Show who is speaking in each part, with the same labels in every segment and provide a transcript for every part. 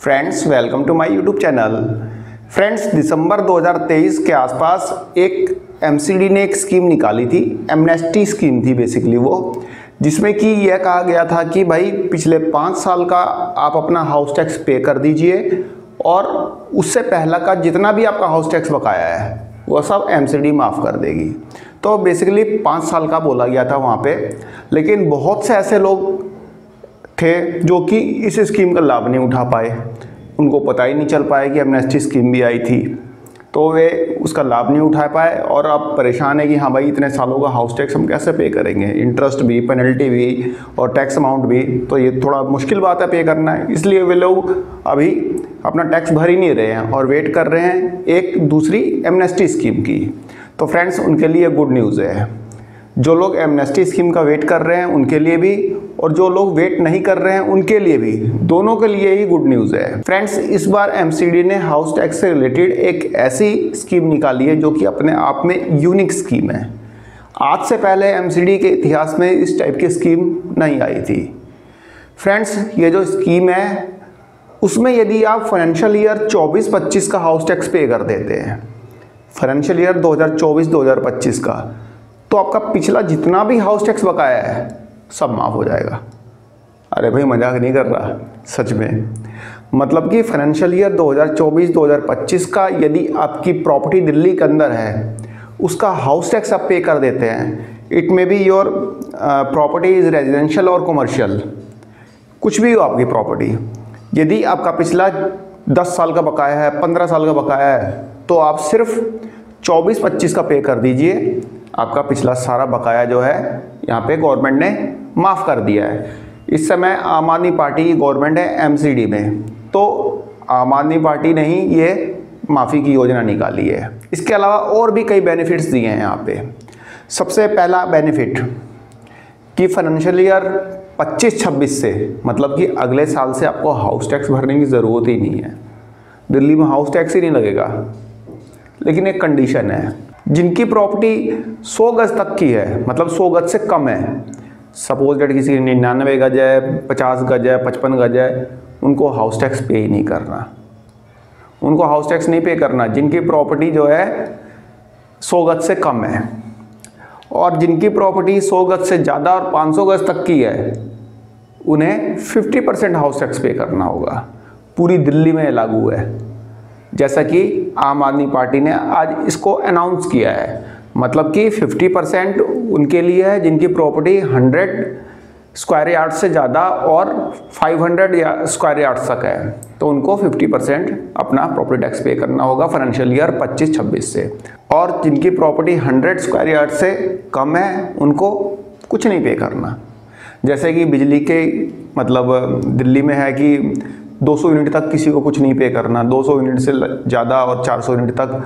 Speaker 1: Friends welcome to my YouTube channel. Friends दिसंबर 2023 के आसपास एक एमसीडी ने एक स्कीम निकाली थी, एमनेस्टी स्कीम थी बेसिकली वो, जिसमें कि यह कहा गया था कि भाई पिछले 5 साल का आप अपना हाउस टैक्स पे कर दीजिए और उससे पहला का जितना भी आपका हाउस टैक्स बकाया है वो सब एमसीडी माफ़ कर देगी। तो बेसिकली 5 साल का बोला गया था वहाँ पे, लेकिन बहुत से ऐसे लोग थे जो कि इस स्कीम का लाभ नहीं उठा पाए, उनको पता ही नहीं चल पाया कि एमनेस्टी स्कीम भी आई थी, तो वे उसका लाभ नहीं उठा पाए और अब परेशान है कि हाँ भाई इतने सालों का हाउस टैक्स हम कैसे पे करेंगे, इंटरेस्ट भी, पेनल्टी भी और टैक्स अमाउंट भी, तो ये थोड़ा मुश्किल बात है पे करना है। इसलिए वे लोग अभी अपना टैक्स भर ही नहीं रहे हैं और वेट कर रहे हैं एक दूसरी एमनेस्टी स्कीम की। तो फ्रेंड्स उनके लिए गुड न्यूज़ है, जो लोग एमनेस्टी स्कीम का वेट कर रहे हैं उनके लिए भी और जो लोग वेट नहीं कर रहे हैं उनके लिए भी, दोनों के लिए ही गुड न्यूज़ है। फ्रेंड्स इस बार एमसीडी ने हाउस टैक्स से रिलेटेड एक ऐसी स्कीम निकाली है जो कि अपने आप में यूनिक स्कीम है। आज से पहले एमसीडी के इतिहास में इस टाइप की स्कीम नहीं आई थी। फ्रेंड्स ये जो स्कीम है उसमें यदि आप फाइनेंशियल ईयर 24-25 का हाउस टैक्स पे कर देते हैं, फाइनेंशियल ईयर 2024-2025 का, तो आपका पिछला जितना भी हाउस टैक्स बकाया है सब माफ़ हो जाएगा। अरे भाई मजाक नहीं कर रहा, सच में। मतलब कि फाइनेंशियल ईयर 2024-2025 का यदि आपकी प्रॉपर्टी दिल्ली के अंदर है उसका हाउस टैक्स आप पे कर देते हैं, it may be your property is residential और कमर्शियल, कुछ भी हो आपकी प्रॉपर्टी, यदि आपका पिछला 10 साल का बकाया है, 15 साल का बकाया है, तो आप सिर्फ 24-25 का पे कर दीजिए, आपका पिछला सारा बकाया जो है यहाँ पे गवर्नमेंट ने माफ़ कर दिया है। इस समय आम आदमी पार्टी की गवर्नमेंट है एमसीडी में, तो आम आदमी पार्टी ने ही ये माफ़ी की योजना निकाली है। इसके अलावा और भी कई बेनिफिट्स दिए हैं यहाँ पे। सबसे पहला बेनिफिट कि फाइनेंशियल ईयर 25-26 से, मतलब कि अगले साल से आपको हाउस टैक्स भरने की ज़रूरत ही नहीं है, दिल्ली में हाउस टैक्स ही नहीं लगेगा। लेकिन एक कंडीशन है, जिनकी प्रॉपर्टी 100 गज तक की है, मतलब 100 गज से कम है, सपोज डेट किसी की 99 गज है, 50 गज है, 55 गज है, उनको हाउस टैक्स पे ही नहीं करना, उनको हाउस टैक्स नहीं पे करना। जिनकी प्रॉपर्टी जो है 100 गज से कम है और जिनकी प्रॉपर्टी 100 गज से ज़्यादा और 500 गज तक की है, उन्हें 50% हाउस टैक्स पे करना होगा। पूरी दिल्ली में लागू है, जैसा कि आम आदमी पार्टी ने आज इसको अनाउंस किया है। मतलब कि 50% उनके लिए है जिनकी प्रॉपर्टी 100 स्क्वायर यार्ड से ज़्यादा और 500 स्क्वायर यार्ड तक है, तो उनको 50% अपना प्रॉपर्टी टैक्स पे करना होगा फाइनेंशियल ईयर 25-26 से। और जिनकी प्रॉपर्टी 100 स्क्वायर यार्ड से कम है उनको कुछ नहीं पे करना। जैसे कि बिजली के, मतलब दिल्ली में है कि 200 यूनिट तक किसी को कुछ नहीं पे करना, 200 यूनिट से ज़्यादा और 400 यूनिट तक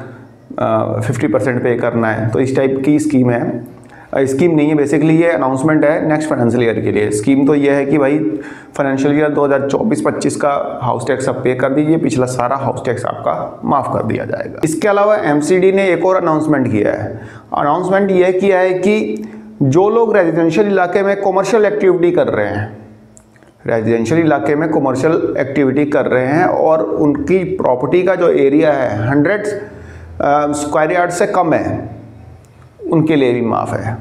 Speaker 1: 50% पे करना है। तो इस टाइप की स्कीम है, स्कीम नहीं है बेसिकली, ये अनाउंसमेंट है नेक्स्ट फाइनेंशियल ईयर के लिए। स्कीम तो ये है कि भाई फाइनेंशियल ईयर 2024-25 का हाउस टैक्स आप पे कर दीजिए, पिछला सारा हाउस टैक्स आपका माफ़ कर दिया जाएगा। इसके अलावा एमसीडी ने एक और अनाउंसमेंट किया है। अनाउंसमेंट ये किया है कि जो लोग रेजिडेंशियल इलाके में कमर्शियल एक्टिविटी कर रहे हैं, रेजिडेंशियल इलाके में कमर्शियल एक्टिविटी कर रहे हैं और उनकी प्रॉपर्टी का जो एरिया है 100 स्क्वायर यार्ड से कम है, उनके लिए भी माफ़ है।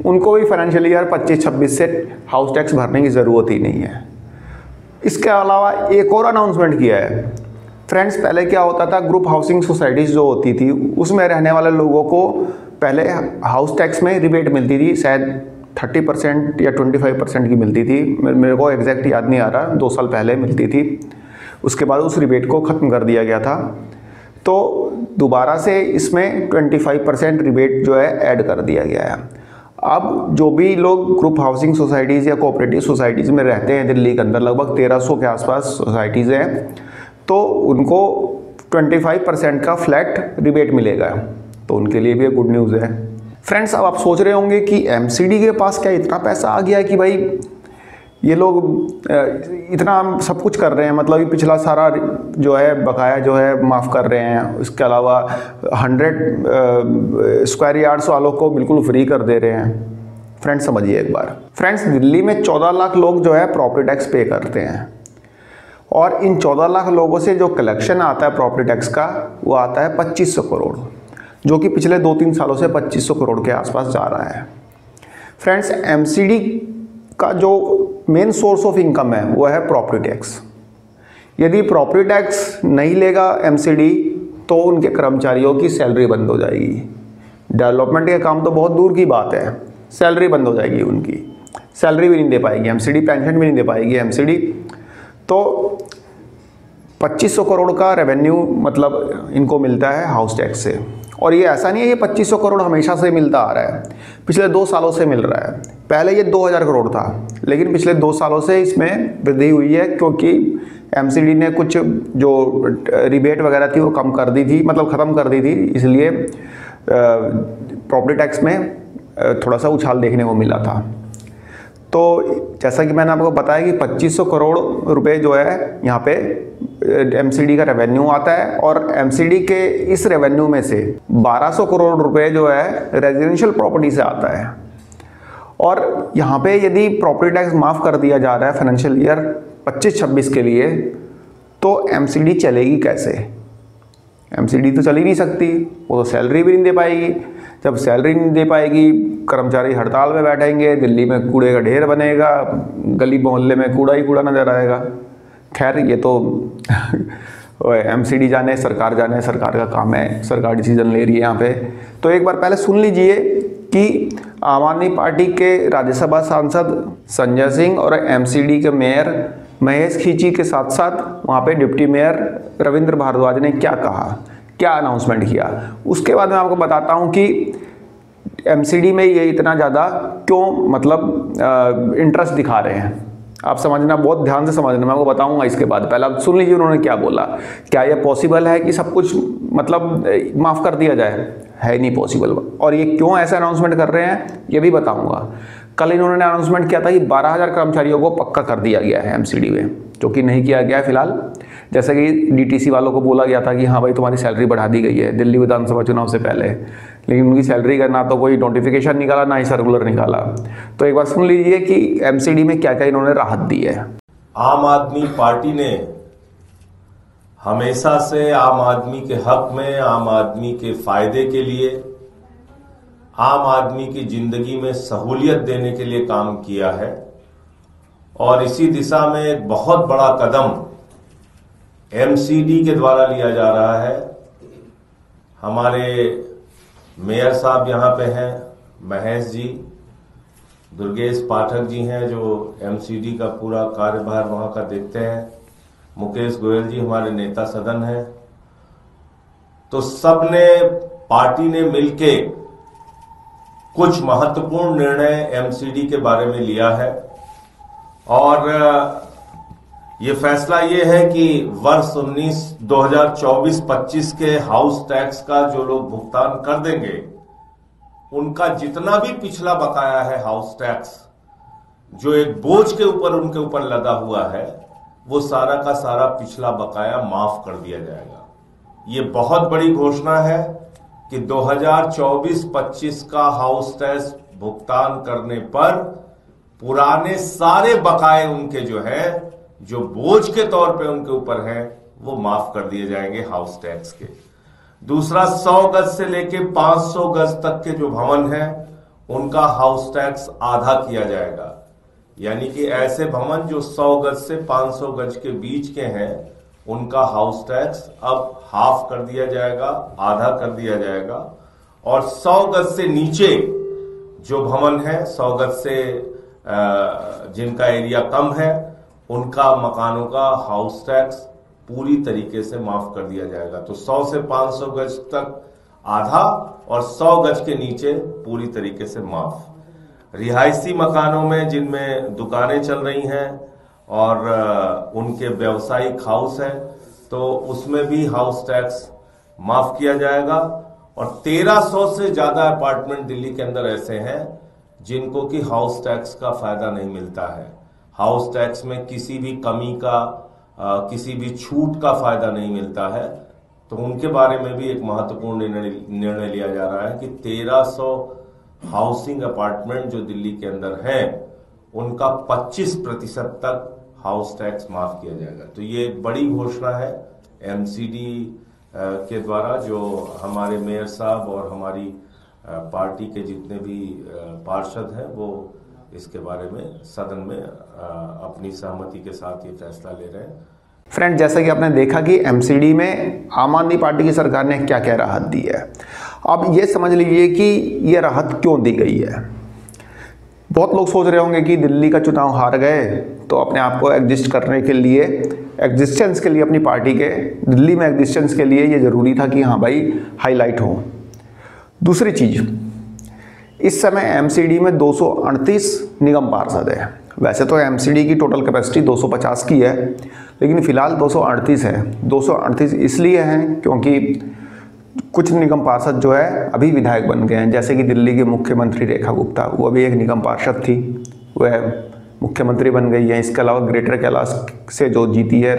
Speaker 1: उनको भी फाइनेंशियल ईयर 25-26 से हाउस टैक्स भरने की ज़रूरत ही नहीं है। इसके अलावा एक और अनाउंसमेंट किया है। फ्रेंड्स पहले क्या होता था, ग्रुप हाउसिंग सोसाइटीज़ जो होती थी उसमें रहने वाले लोगों को पहले हाउस टैक्स में रिबेट मिलती थी, शायद 30% या 25% की मिलती थी, मेरे को एग्जैक्ट याद नहीं आ रहा, 2 साल पहले मिलती थी। उसके बाद उस रिबेट को ख़त्म कर दिया गया था, तो दोबारा से इसमें 25% रिबेट जो है ऐड कर दिया गया है। अब जो भी लोग ग्रुप हाउसिंग सोसाइटीज़ या कोऑपरेटिव सोसाइटीज़ में रहते हैं दिल्ली के अंदर, लगभग 1300 के आसपास सोसाइटीज़ हैं, तो उनको 25% का फ्लैट रिबेट मिलेगा, तो उनके लिए भी गुड न्यूज़ है। फ्रेंड्स अब आप सोच रहे होंगे कि एमसीडी के पास क्या इतना पैसा आ गया है कि भाई ये लोग इतना सब कुछ कर रहे हैं, मतलब कि पिछला सारा जो है बकाया जो है माफ़ कर रहे हैं, इसके अलावा 100 स्क्वायर यार्ड्स वालों को बिल्कुल फ्री कर दे रहे हैं। फ्रेंड्स समझिए एक बार, फ्रेंड्स दिल्ली में 14 लाख लोग जो है प्रॉपर्टी टैक्स पे करते हैं और इन 14 लाख लोगों से जो कलेक्शन आता है प्रॉपर्टी टैक्स का वो आता है 2500 करोड़, जो कि पिछले 2-3 सालों से 2500 करोड़ के आसपास जा रहा है। फ्रेंड्स, एमसीडी का जो मेन सोर्स ऑफ इनकम है वो है प्रॉपर्टी टैक्स। यदि प्रॉपर्टी टैक्स नहीं लेगा एमसीडी तो उनके कर्मचारियों की सैलरी बंद हो जाएगी। डेवलपमेंट के काम तो बहुत दूर की बात है, सैलरी बंद हो जाएगी, उनकी सैलरी भी नहीं दे पाएगी एमसीडी, पेंशन भी नहीं दे पाएगी एमसीडी। तो 2500 करोड़ का रेवेन्यू मतलब इनको मिलता है हाउस टैक्स से। और ये ऐसा नहीं है ये 2500 करोड़ हमेशा से मिलता आ रहा है, पिछले 2 सालों से मिल रहा है। पहले ये 2000 करोड़ था, लेकिन पिछले 2 सालों से इसमें वृद्धि हुई है, क्योंकि एमसीडी ने कुछ जो रिबेट वगैरह थी वो कम कर दी थी, मतलब ख़त्म कर दी थी, इसलिए प्रॉपर्टी टैक्स में थोड़ा सा उछाल देखने को मिला था। तो जैसा कि मैंने आपको बताया कि 2500 करोड़ रुपए जो है यहाँ पे एमसीडी का रेवेन्यू आता है, और एमसीडी के इस रेवेन्यू में से 1200 करोड़ रुपए जो है रेजिडेंशियल प्रॉपर्टी से आता है। और यहाँ पे यदि प्रॉपर्टी टैक्स माफ़ कर दिया जा रहा है फाइनेंशियल ईयर 25-26 के लिए, तो एमसीडी चलेगी कैसे? एमसीडी तो चल ही नहीं सकती, वो तो सैलरी भी नहीं दे पाएगी। जब सैलरी नहीं दे पाएगी, कर्मचारी हड़ताल में बैठेंगे, दिल्ली में कूड़े का ढेर बनेगा, गली मोहल्ले में कूड़ा ही कूड़ा नज़र आएगा। खैर, ये तो एमसीडी जाने, सरकार का काम है, सरकार डिसीजन ले रही है यहाँ पे। तो एक बार पहले सुन लीजिए कि आम आदमी पार्टी के राज्यसभा सांसद संजय सिंह और एमसीडी के मेयर महेश खींची के साथ साथ वहाँ पे डिप्टी मेयर रविंद्र भारद्वाज ने क्या कहा, क्या अनाउंसमेंट किया। उसके बाद मैं आपको बताता हूँ कि एमसीडी में ये इतना ज़्यादा क्यों मतलब इंटरेस्ट दिखा रहे हैं। आप समझना, बहुत ध्यान से समझना, मैं आपको बताऊंगा इसके बाद। पहले आप सुन लीजिए उन्होंने क्या बोला। क्या ये पॉसिबल है कि सब कुछ मतलब माफ़ कर दिया जाए? है नहीं पॉसिबल। और ये क्यों ऐसा अनाउंसमेंट कर रहे हैं ये भी बताऊंगा। कल इन्होंने अनाउंसमेंट किया था कि 12,000 कर्मचारियों को पक्का कर दिया गया है एमसीडी में, जो कि नहीं किया गया है फिलहाल। जैसे कि डीटीसी वालों को बोला गया था कि हाँ भाई तुम्हारी सैलरी बढ़ा दी गई है दिल्ली विधानसभा चुनाव से पहले, लेकिन उनकी सैलरी का ना तो कोई नोटिफिकेशन निकाला ना ही सर्कुलर निकाला। तो एक बार सुन लीजिए कि एमसीडी में क्या क्या इन्होंने राहत दी है।
Speaker 2: आम आदमी पार्टी ने हमेशा से आम आदमी के हक में, आम आदमी के फायदे के लिए, आम आदमी की जिंदगी में सहूलियत देने के लिए काम किया है। और इसी दिशा में एक बहुत बड़ा कदम एमसीडी के द्वारा लिया जा रहा है। हमारे मेयर साहब यहाँ पे हैं, महेश जी, दुर्गेश पाठक जी हैं जो एमसीडी का पूरा कार्यभार वहां का देखते हैं, मुकेश गोयल जी हमारे नेता सदन हैं। तो सबने, पार्टी ने मिलके कुछ महत्वपूर्ण निर्णय एमसीडी के बारे में लिया है। और ये फैसला ये है कि वर्ष 2024-25 के हाउस टैक्स का जो लोग भुगतान कर देंगे, उनका जितना भी पिछला बकाया है हाउस टैक्स, जो एक बोझ के ऊपर उनके ऊपर लदा हुआ है, वो सारा का सारा पिछला बकाया माफ कर दिया जाएगा। ये बहुत बड़ी घोषणा है कि 2024-25 का हाउस टैक्स भुगतान करने पर पुराने सारे बकाए उनके जो है, जो बोझ के तौर पे उनके ऊपर है, वो माफ कर दिए जाएंगे हाउस टैक्स के। दूसरा, 100 गज से लेके 500 गज तक के जो भवन हैं, उनका हाउस टैक्स आधा किया जाएगा। यानी कि ऐसे भवन जो 100 गज से 500 गज के बीच के हैं, उनका हाउस टैक्स अब हाफ कर दिया जाएगा, आधा कर दिया जाएगा। और 100 गज से नीचे जो भवन है, 100 गज से जिनका एरिया कम है, उनका मकानों का हाउस टैक्स पूरी तरीके से माफ कर दिया जाएगा। तो 100 से 500 गज तक आधा और 100 गज के नीचे पूरी तरीके से माफ। रिहायशी मकानों में जिनमें दुकानें चल रही हैं और उनके व्यावसायिक हाउस है, तो उसमें भी हाउस टैक्स माफ किया जाएगा। और 1300 से ज्यादा अपार्टमेंट दिल्ली के अंदर ऐसे हैं जिनको कि हाउस टैक्स का फायदा नहीं मिलता है। हाउस टैक्स में किसी भी कमी का, किसी भी छूट का फायदा नहीं मिलता है। तो उनके बारे में भी एक महत्वपूर्ण निर्णय लिया जा रहा है कि 1300 हाउसिंग अपार्टमेंट जो दिल्ली के अंदर हैं, उनका 25% तक हाउस टैक्स माफ किया जाएगा। तो ये एक बड़ी घोषणा है एमसीडी के द्वारा, जो हमारे मेयर साहब और हमारी पार्टी के जितने भी पार्षद हैं वो इसके बारे में सदन में अपनी सहमति के साथ ये फैसला ले रहे हैं।
Speaker 1: फ्रेंड, जैसा कि आपने देखा कि एमसीडी में आम आदमी पार्टी की सरकार ने क्या क्या राहत दी है। अब ये समझ लीजिए कि ये राहत क्यों दी गई है। बहुत लोग सोच रहे होंगे कि दिल्ली का चुनाव हार गए तो अपने आप को एग्जिस्ट करने के लिए, एग्जिस्टेंस के लिए, अपनी पार्टी के दिल्ली में एग्जिस्टेंस के लिए ये ज़रूरी था कि हाँ भाई हाईलाइट हो। दूसरी चीज़, इस समय एमसीडी में 238 निगम पार्षद है। वैसे तो एमसीडी की टोटल कैपेसिटी 250 की है, लेकिन फ़िलहाल 238 है। 238 इसलिए हैं क्योंकि कुछ निगम पार्षद जो है अभी विधायक बन गए हैं, जैसे कि दिल्ली के मुख्यमंत्री रेखा गुप्ता, वो अभी एक निगम पार्षद थी, वह मुख्यमंत्री बन गई है। इसके अलावा ग्रेटर कैलाश से जो जीती है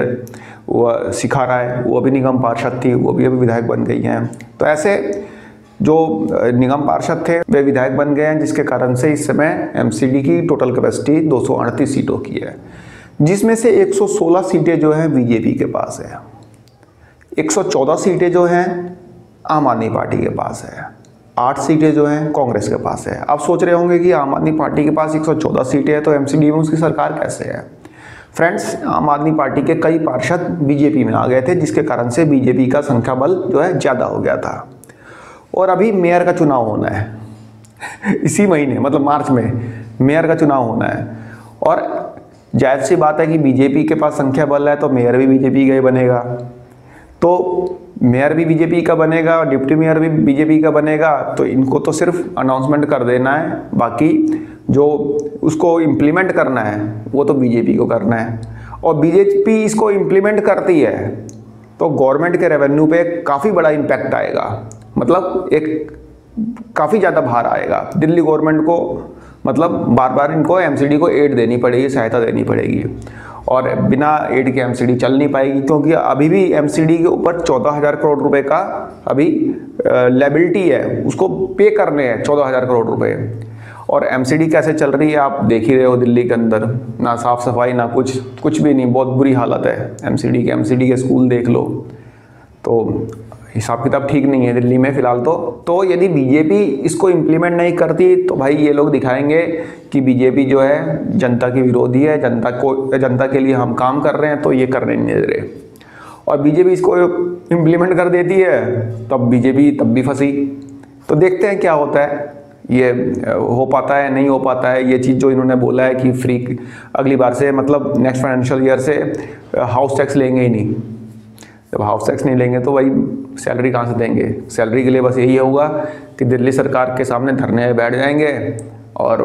Speaker 1: वो शिखा राय, वो अभी निगम पार्षद थी, वो भी अभी विधायक बन गई हैं। तो ऐसे जो निगम पार्षद थे वे विधायक बन गए हैं, जिसके कारण से इस समय एमसीडी की टोटल कैपेसिटी 238 सीटों की है, जिसमें से 116 सीटें जो हैं बीजेपी के पास है, 114 सीटें जो हैं आम आदमी पार्टी के पास है, 8 सीटें जो हैं कांग्रेस के पास है। आप सोच रहे होंगे कि आम आदमी पार्टी के पास 114 सीटें हैं तो एमसीडी में उसकी सरकार कैसे है। फ्रेंड्स, आम आदमी पार्टी के कई पार्षद बीजेपी में आ गए थे, जिसके कारण से बीजेपी का संख्या बल जो है ज़्यादा हो गया था। और अभी मेयर का चुनाव होना है इसी महीने, मतलब मार्च में मेयर का चुनाव होना है। और जायज़ सी बात है कि बीजेपी के पास संख्या बल है तो मेयर भी बीजेपी का ही बनेगा। तो मेयर भी बीजेपी का बनेगा और डिप्टी मेयर भी बीजेपी का बनेगा। तो इनको तो सिर्फ अनाउंसमेंट कर देना है, बाकी जो उसको इम्प्लीमेंट करना है वो तो बीजेपी को करना है। और बीजेपी इसको इम्प्लीमेंट करती है तो गवर्नमेंट के रेवेन्यू पे काफ़ी बड़ा इम्पैक्ट आएगा, मतलब एक काफ़ी ज़्यादा भार आएगा दिल्ली गवर्नमेंट को। मतलब बार बार इनको एमसीडी को एड देनी पड़ेगी, सहायता देनी पड़ेगी, और बिना एड के एमसीडी चल नहीं पाएगी, क्योंकि अभी भी एमसीडी के ऊपर 14,000 करोड़ रुपए का अभी लायबिलिटी है, उसको पे करने हैं 14,000 करोड़ रुपए। और एमसीडी कैसे चल रही है आप देख ही रहे हो दिल्ली के अंदर, ना साफ़ सफाई ना कुछ भी नहीं, बहुत बुरी हालत है एमसीडी के स्कूल देख लो। तो हिसाब किताब ठीक नहीं है दिल्ली में फ़िलहाल। तो यदि बीजेपी इसको इम्प्लीमेंट नहीं करती तो भाई ये लोग दिखाएंगे कि बीजेपी जो है जनता की विरोधी है, जनता के लिए हम काम कर रहे हैं तो ये करने नहीं दे रहे। और बीजेपी इसको इम्प्लीमेंट कर देती है तब बीजेपी तब भी फंसी। तो देखते हैं क्या होता है, ये हो पाता है नहीं हो पाता है। ये चीज़ जो इन्होंने बोला है कि फ्री अगली बार से, मतलब नेक्स्ट फाइनेंशियल ईयर से हाउस टैक्स लेंगे ही नहीं। जब हाउस टैक्स नहीं लेंगे तो भाई सैलरी कहाँ से देंगे। सैलरी के लिए बस यही होगा कि दिल्ली सरकार के सामने धरने में बैठ जाएंगे और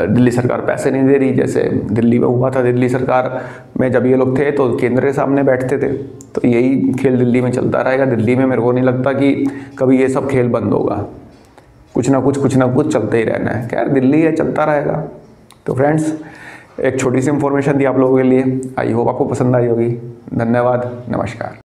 Speaker 1: दिल्ली सरकार पैसे नहीं दे रही, जैसे दिल्ली में हुआ था। दिल्ली सरकार में जब ये लोग थे तो केंद्र के सामने बैठते थे। तो यही खेल दिल्ली में चलता रहेगा। दिल्ली में मेरे को नहीं लगता कि कभी ये सब खेल बंद होगा, कुछ ना कुछ चलते ही रहना है। खैर दिल्ली है, चलता रहेगा। तो फ्रेंड्स, एक छोटी सी इन्फॉर्मेशन दी आप लोगों के लिए, आई होप आपको पसंद आई होगी। धन्यवाद, नमस्कार।